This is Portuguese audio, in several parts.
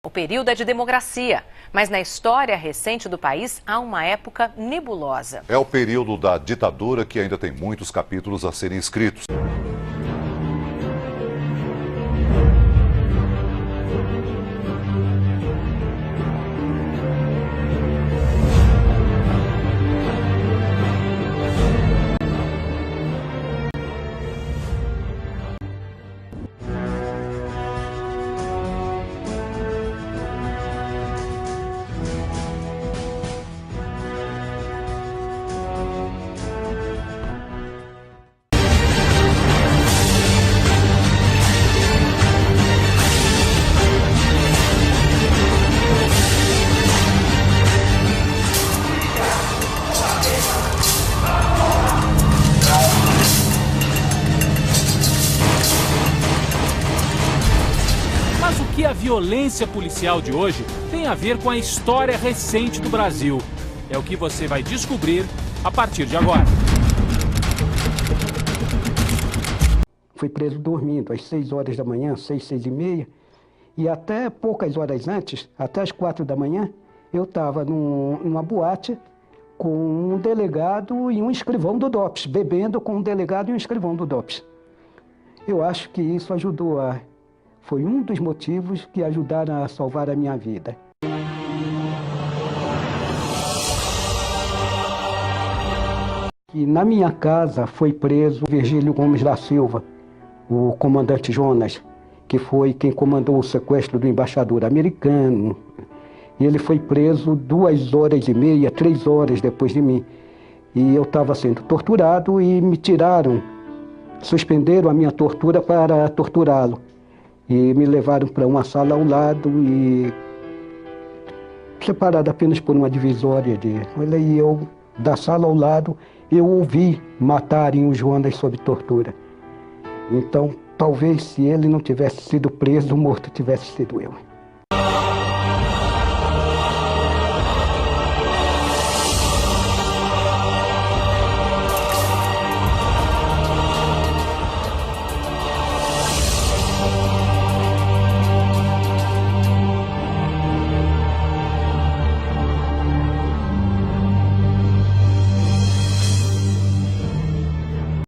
O período é de democracia, mas na história recente do país há uma época nebulosa. É o período da ditadura que ainda tem muitos capítulos a serem escritos. Mas o que a violência policial de hoje tem a ver com a história recente do Brasil? É o que você vai descobrir a partir de agora. Fui preso dormindo às 6 horas da manhã, 6h30, e até poucas horas antes, até às 4 da manhã, eu estava numa boate com um delegado e um escrivão do DOPS, bebendo com um delegado e um escrivão do DOPS. Eu acho que isso foi um dos motivos que ajudaram a salvar a minha vida. E na minha casa foi preso Virgílio Gomes da Silva, o comandante Jonas, que foi quem comandou o sequestro do embaixador americano. E ele foi preso 2h30, 3 horas depois de mim. E eu estava sendo torturado e me suspenderam a minha tortura para torturá-lo. E me levaram para uma sala ao lado e separado apenas por uma divisória e eu, da sala ao lado, eu ouvi matarem o Jonas sob tortura. Então, talvez se ele não tivesse sido preso, o morto tivesse sido eu.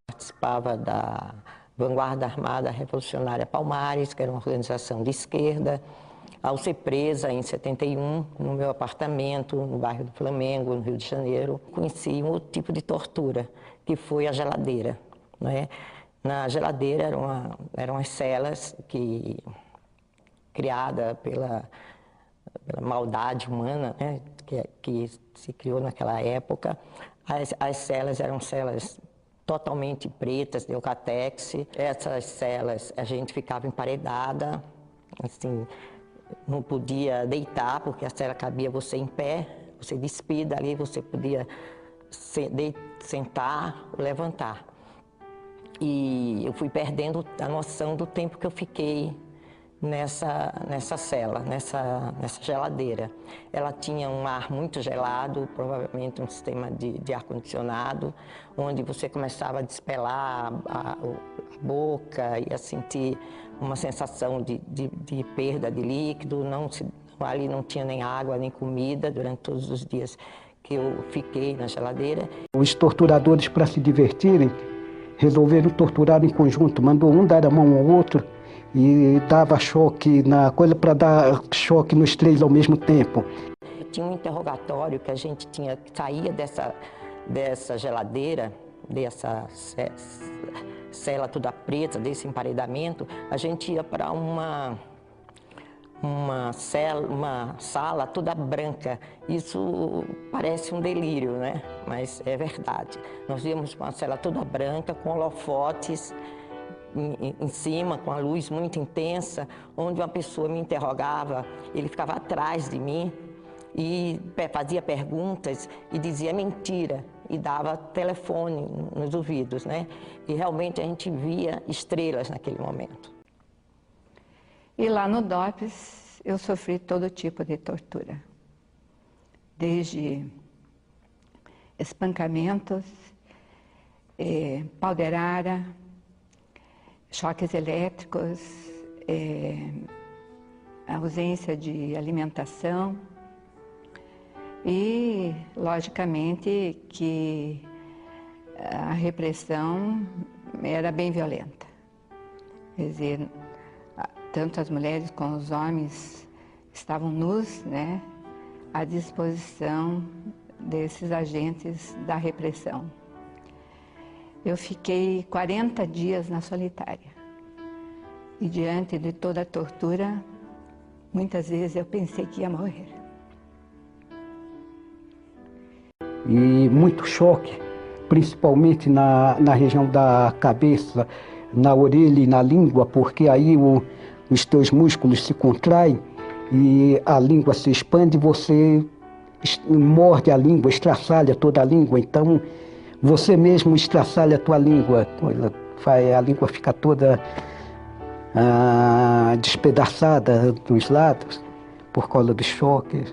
Participava da Vanguarda Armada Revolucionária Palmares, que era uma organização de esquerda. Ao ser presa em 71, no meu apartamento, no bairro do Flamengo, no Rio de Janeiro, conheci um outro tipo de tortura, que foi a geladeira, né? Na geladeira eram as celas criada pela maldade humana, né? que se criou naquela época. As celas eram celas totalmente pretas, de Eucatex. Essas celas a gente ficava emparedada, assim, não podia deitar, porque a cela cabia você em pé, você despida ali, você podia sentar, levantar. E eu fui perdendo a noção do tempo que eu fiquei nessa cela, nessa geladeira. Ela tinha um ar muito gelado, provavelmente um sistema de ar-condicionado, onde você começava a despelar a boca e a sentir uma sensação de perda de líquido. Ali não tinha nem água, nem comida durante todos os dias que eu fiquei na geladeira. Os torturadores, para se divertirem, resolveram torturar em conjunto, mandou um dar a mão ao outro e dava choque na coisa para dar choque nos 3 ao mesmo tempo. Tinha um interrogatório que a gente saía dessa geladeira, dessa cela toda preta, desse emparedamento, a gente ia para uma sala toda branca. Isso parece um delírio, né? Mas é verdade. Nós íamos para uma cela toda branca, com holofotes em cima, com a luz muito intensa, onde uma pessoa me interrogava, ele ficava atrás de mim e fazia perguntas e dizia mentira e dava telefone nos ouvidos, né? E realmente a gente via estrelas naquele momento. E lá no DOPS eu sofri todo tipo de tortura, desde espancamentos, pau de arara, choques elétricos, ausência de alimentação e, logicamente, que a repressão era bem violenta. Quer dizer, tanto as mulheres como os homens estavam nus, né, à disposição desses agentes da repressão. Eu fiquei 40 dias na solitária. E diante de toda a tortura, muitas vezes eu pensei que ia morrer. E muito choque, principalmente na região da cabeça, na orelha e na língua, porque aí os teus músculos se contraem e a língua se expande e você morde a língua, estraçalha toda a língua. Então, você mesmo estraçalha a tua língua, a língua fica toda despedaçada dos lados por causa do choque.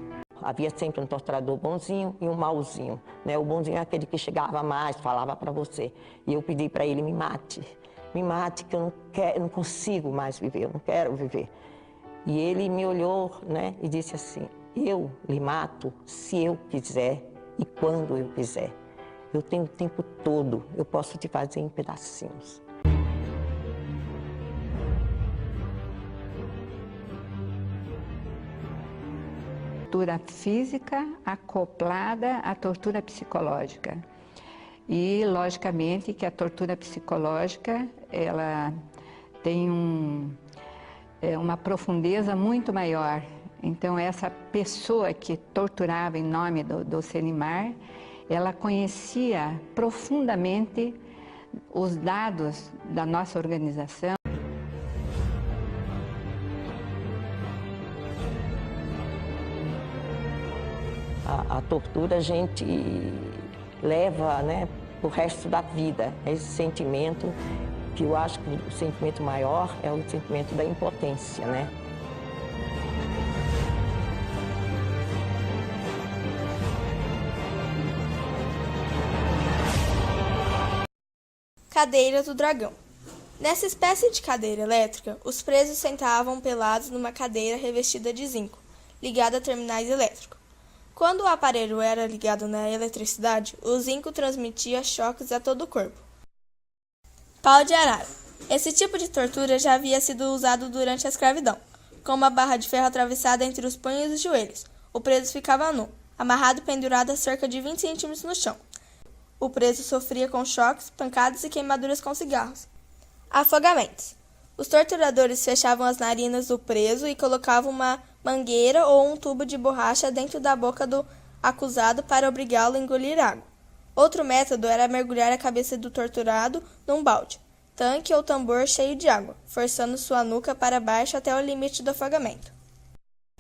Havia sempre um torturador bonzinho e um mauzinho, né? O bonzinho é aquele que chegava mais, falava para você. E eu pedi para ele, me mate, que eu não consigo mais viver, eu não quero viver. E ele me olhou, né, e disse assim, eu lhe mato se eu quiser e quando eu quiser. Eu tenho o tempo todo, eu posso te fazer em pedacinhos. Tortura física acoplada à tortura psicológica. E, logicamente, que a tortura psicológica, ela tem uma profundeza muito maior. Então, essa pessoa que torturava em nome do Senimar, ela conhecia profundamente os dados da nossa organização. A tortura a gente leva, né, pro resto da vida. Esse sentimento, que eu acho que o sentimento maior é o sentimento da impotência, né? Cadeira do dragão. Nessa espécie de cadeira elétrica, os presos sentavam pelados numa cadeira revestida de zinco, ligada a terminais elétricos. Quando o aparelho era ligado na eletricidade, o zinco transmitia choques a todo o corpo. Pau de arara. Esse tipo de tortura já havia sido usado durante a escravidão. Com uma barra de ferro atravessada entre os punhos e os joelhos, o preso ficava nu, amarrado e pendurado a cerca de 20 centímetros no chão. O preso sofria com choques, pancadas e queimaduras com cigarros. Afogamentos. Os torturadores fechavam as narinas do preso e colocavam uma mangueira ou um tubo de borracha dentro da boca do acusado para obrigá-lo a engolir água. Outro método era mergulhar a cabeça do torturado num balde, tanque ou tambor cheio de água, forçando sua nuca para baixo até o limite do afogamento.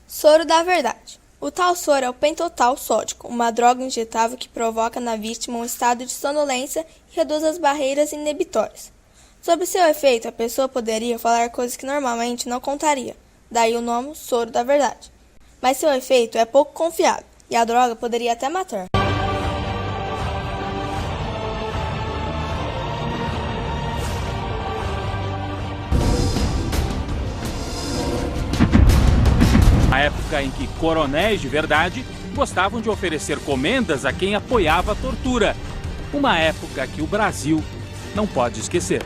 Soro da verdade. O tal soro é o pentotal sódico, uma droga injetável que provoca na vítima um estado de sonolência e reduz as barreiras inibitórias. Sobre seu efeito, a pessoa poderia falar coisas que normalmente não contaria, daí o nome soro da verdade. Mas seu efeito é pouco confiável, e a droga poderia até matar. A época em que coronéis de verdade gostavam de oferecer comendas a quem apoiava a tortura. Uma época que o Brasil não pode esquecer.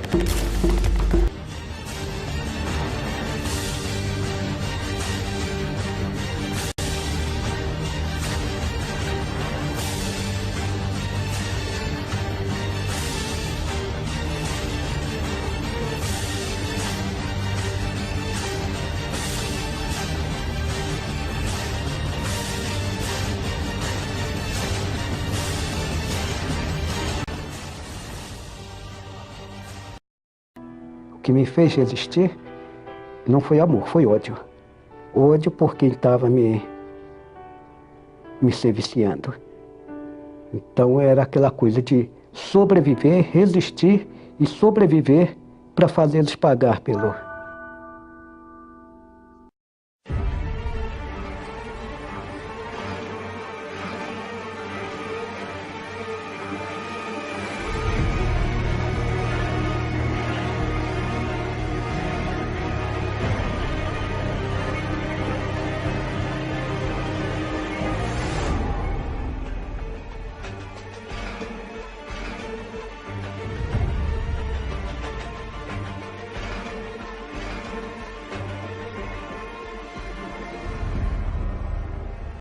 O que me fez resistir não foi amor, foi ódio. Ódio por quem estava me serviciando. Então era aquela coisa de sobreviver, resistir e sobreviver para fazê-los pagar pelo